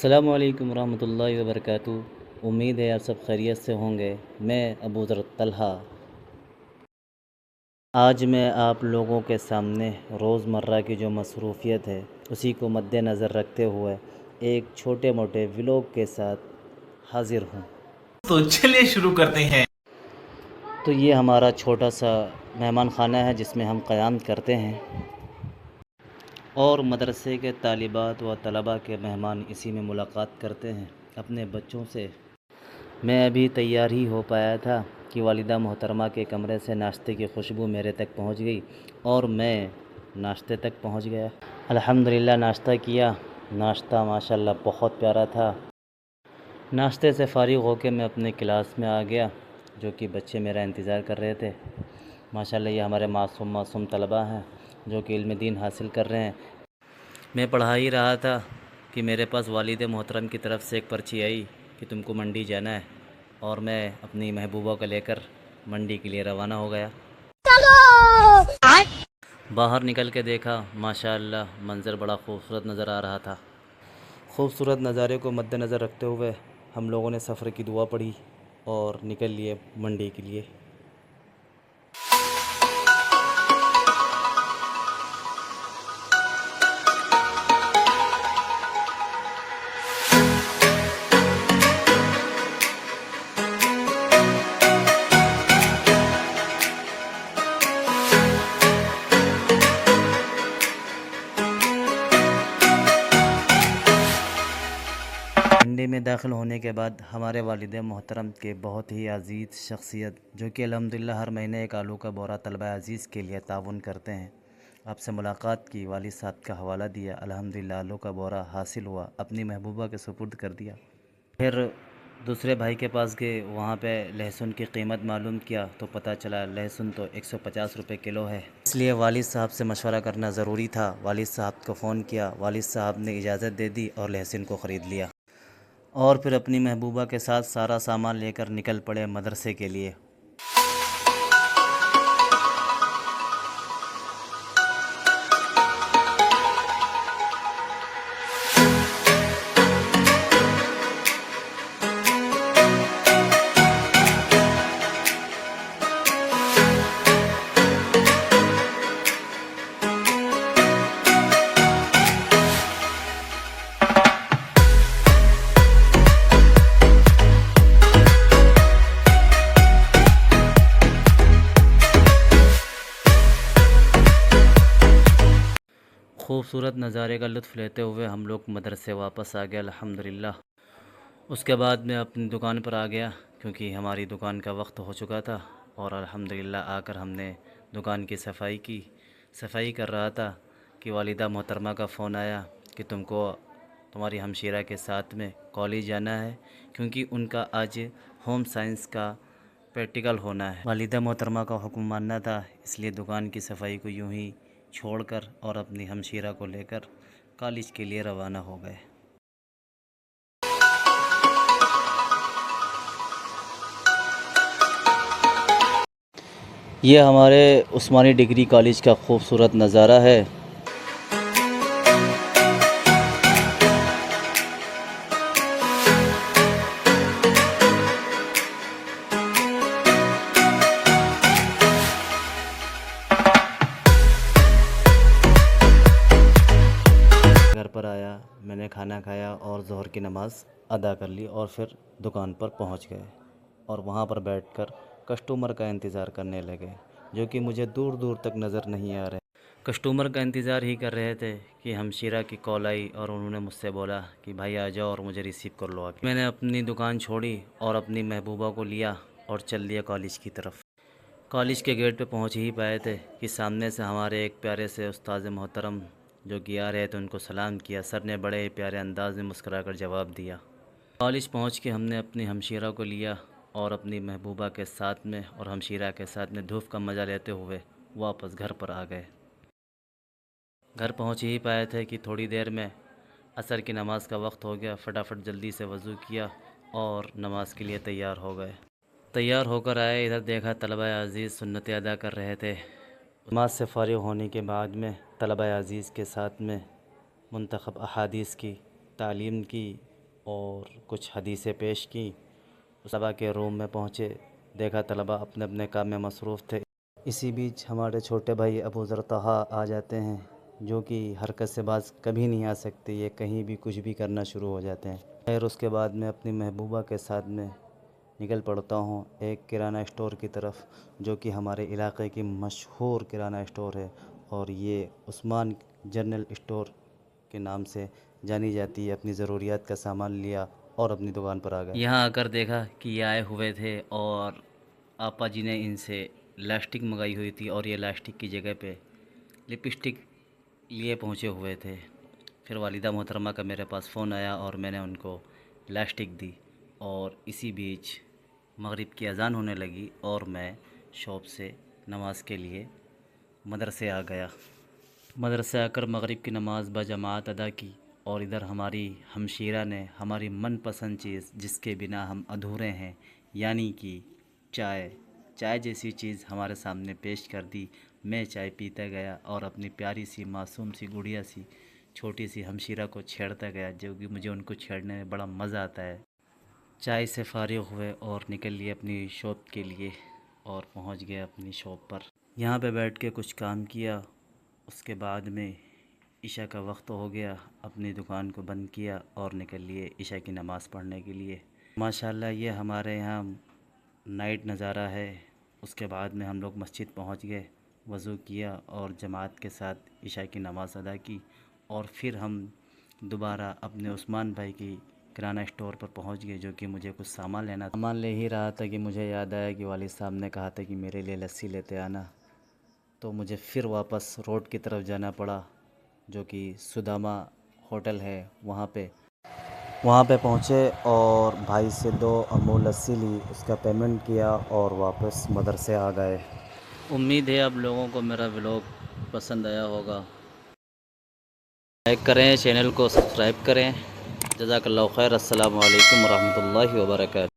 السلام علیکم ورحمۃ اللہ وبرکاتہ۔ امید ہے آپ سب خیریت سے ہوں گے۔ میں ابو ذر طلحہ آج میں آپ لوگوں کے سامنے روزمرہ کی جو مصروفیت ہے اسی کو مد نظر رکھتے ہوئے ایک چھوٹے موٹے ولاگ کے ساتھ حاضر ہوں۔ تو چلیے شروع کرتے ہیں۔ تو یہ ہمارا چھوٹا سا مہمان خانہ ہے جس میں ہم قیام کرتے ہیں اور مدرسے کے طالبات و طلباء کے مہمان اسی میں ملاقات کرتے ہیں اپنے بچوں سے۔ میں ابھی تیار ہی ہو پایا تھا کہ والدہ محترمہ کے کمرے سے ناشتے کی خوشبو میرے تک پہنچ گئی اور میں ناشتے تک پہنچ گیا۔ الحمدللہ ناشتہ کیا۔ ناشتہ ماشاءاللہ بہت پیارا تھا۔ ناشتے سے فارغ ہو کے میں اپنے کلاس میں آ گیا جو کہ بچے میرا انتظار کر رہے تھے۔ ماشاءاللہ یہ ہمارے معصوم طلباء ہیں جو کہ علم دین حاصل کر رہے ہیں۔ میں پڑھا ہی رہا تھا کہ میرے پاس والد محترم کی طرف سے ایک پرچی آئی کہ تم کو منڈی جانا ہے، اور میں اپنی محبوبہ کو لے کر منڈی کے لیے روانہ ہو گیا۔ باہر نکل کے دیکھا ماشاءاللہ منظر بڑا خوبصورت نظر آ رہا تھا۔ خوبصورت نظارے کو مد نظر رکھتے ہوئے ہم لوگوں نے سفر کی دعا پڑھی اور نکل لیے منڈی کے لیے۔ منڈی میں داخل ہونے کے بعد ہمارے والد محترم کے بہت ہی عزیز شخصیت جو کہ الحمدللہ ہر مہینے ایک آلو کا بورا طلبہ عزیز کے لیے تعاون کرتے ہیں، آپ سے ملاقات کی، والد صاحب کا حوالہ دیا، الحمدللہ آلو کا بورا حاصل ہوا، اپنی محبوبہ کے سپرد کر دیا۔ پھر دوسرے بھائی کے پاس گئے، وہاں پہ لہسن کی قیمت معلوم کیا تو پتہ چلا لہسن تو 150 روپے کلو ہے، اس لیے والد صاحب سے مشورہ کرنا ضروری تھا۔ والد صاحب کو فون کیا، والد صاحب نے اجازت دے دی اور لہسن کو خرید لیا، اور پھر اپنی محبوبہ کے ساتھ سارا سامان لے کر نکل پڑے مدرسے کے لیے۔ خوبصورت نظارے کا لطف لیتے ہوئے ہم لوگ مدرسے واپس آ گئے الحمدللہ۔ اس کے بعد میں اپنی دکان پر آ گیا کیونکہ ہماری دکان کا وقت ہو چکا تھا، اور الحمدللہ آ کر ہم نے دکان کی صفائی کر رہا تھا کہ والدہ محترمہ کا فون آیا کہ تم کو تمہاری ہمشیرہ کے ساتھ میں کالج جانا ہے کیونکہ ان کا آج ہوم سائنس کا پریکٹیکل ہونا ہے۔ والدہ محترمہ کا حکم ماننا تھا، اس لیے دکان کی صفائی کو یوں ہی چھوڑ کر اور اپنی ہمشیرہ کو لے کر کالج کے لیے روانہ ہو گئے۔ یہ ہمارے عثمانی ڈگری کالج کا خوبصورت نظارہ ہے۔ گھر پر آیا، میں نے کھانا کھایا اور ظہر کی نماز ادا کر لی، اور پھر دکان پر پہنچ گئے اور وہاں پر بیٹھ کر کسٹمر کا انتظار کرنے لگے جو کہ مجھے دور دور تک نظر نہیں آ رہے۔ کسٹمر کا انتظار ہی کر رہے تھے کہ ہمشیرہ کی کال آئی اور انہوں نے مجھ سے بولا کہ بھائی آ جاؤ اور مجھے ریسیو کر لو۔ میں نے اپنی دکان چھوڑی اور اپنی محبوبہ کو لیا اور چل دیا کالج کی طرف۔ کالج کے گیٹ پہ پہنچ ہی پائے تھے کہ سامنے سے ہمارے ایک پیارے سے استاد محترم جو کہ آ رہے تھے، ان کو سلام کیا۔ سر نے بڑے پیارے انداز میں مسکرا کر جواب دیا۔ کالج پہنچ کے ہم نے اپنی ہمشیرہ کو لیا اور اپنی محبوبہ کے ساتھ میں اور ہمشیرہ کے ساتھ میں دھوپ کا مزہ لیتے ہوئے واپس گھر پر آ گئے۔ گھر پہنچ ہی پائے تھے کہ تھوڑی دیر میں عصر کی نماز کا وقت ہو گیا۔ فٹافٹ جلدی سے وضو کیا اور نماز کے لیے تیار ہو گئے۔ تیار ہو کر آئے، ادھر دیکھا طلبہ عزیز سنتیں ادا کر رہے تھے۔ نماز سے فارغ ہونے کے بعد میں طلبہ عزیز کے ساتھ میں منتخب احادیث کی تعلیم کی اور کچھ حدیثیں پیش کی. طلباء کے روم میں پہنچے, دیکھا طلباء اپنے اپنے کام میں مصروف تھے. اسی بیچ ہمارے چھوٹے بھائی ابو ذر طہا آ جاتے ہیں, جو کہ حرکت سے باز کبھی نہیں آ سکتے, یہ کہیں بھی کچھ بھی کرنا شروع ہو جاتے ہیں. خیر اس کے بعد میں اپنی محبوبہ کے ساتھ میں نکل پڑتا ہوں ایک کرانہ اسٹور کی طرف, جو کہ ہمارے علاقے کی مشہور کرانہ اسٹور ہے, اور یہ عثمان جنرل اسٹور کے نام سے جانی جاتی ہے. اپنی ضروریات کا سامان لیا اور اپنی دکان پر آ گئے. یہاں آ کر دیکھا کہ یہ آئے ہوئے تھے اور آپا جی نے ان سے لاسٹک منگائی ہوئی تھی, اور یہ لاسٹک کی جگہ پہ لپسٹک لیے پہنچے ہوئے تھے. پھر والدہ محترمہ کا میرے پاس فون آیا اور میں نے ان کو لاسٹک دی, اور اسی بیچ مغرب کی اذان ہونے لگی اور میں شاپ سے نماز کے لیے مدرسے آ گیا. مدرسے آ کر مغرب کی نماز بجماعت ادا کی, اور ادھر ہماری ہمشیرہ نے ہماری من پسند چیز جس کے بنا ہم ادھورے ہیں, یعنی کہ چائے جیسی چیز ہمارے سامنے پیش کر دی. میں چائے پیتا گیا اور اپنی پیاری سی معصوم سی گڑیا سی چھوٹی سی ہمشیرہ کو چھیڑتا گیا, جو کہ مجھے ان کو چھیڑنے میں بڑا مزہ آتا ہے. چائے سے فارغ ہوئے اور نکل لیے اپنی شاپ کے لیے, اور پہنچ گئے اپنی شاپ پر. یہاں پہ بیٹھ کے کچھ کام کیا. اس کے بعد میں عشاء کا وقت ہو گیا, اپنی دکان کو بند کیا اور نکل لیے عشاء کی نماز پڑھنے کے لیے. ماشاءاللہ یہ ہمارے یہاں نائٹ نظارہ ہے. اس کے بعد میں ہم لوگ مسجد پہنچ گئے, وضو کیا اور جماعت کے ساتھ عشاء کی نماز ادا کی, اور پھر ہم دوبارہ اپنے عثمان بھائی کی کرانہ اسٹور پر پہنچ گئے, جو کہ مجھے کچھ سامان لینا تھا. سامان لے ہی رہا تھا کہ مجھے یاد آیا کہ والد صاحب نے کہا تھا کہ میرے لیے لسی لیتے آنا, تو مجھے پھر واپس روڈ کی طرف جانا پڑا, جو کہ سدامہ ہوٹل ہے وہاں پہ پہنچے اور بھائی سے 2 امول لسی لی, اس کا پیمنٹ کیا اور واپس مدرسے آ گئے. امید ہے آپ لوگوں کو میرا ولاگ پسند آیا ہوگا. لائک کریں, چینل کو سبسکرائب کریں. جزاک اللہ خیر. السلام علیکم ورحمۃ اللہ وبرکاتہ.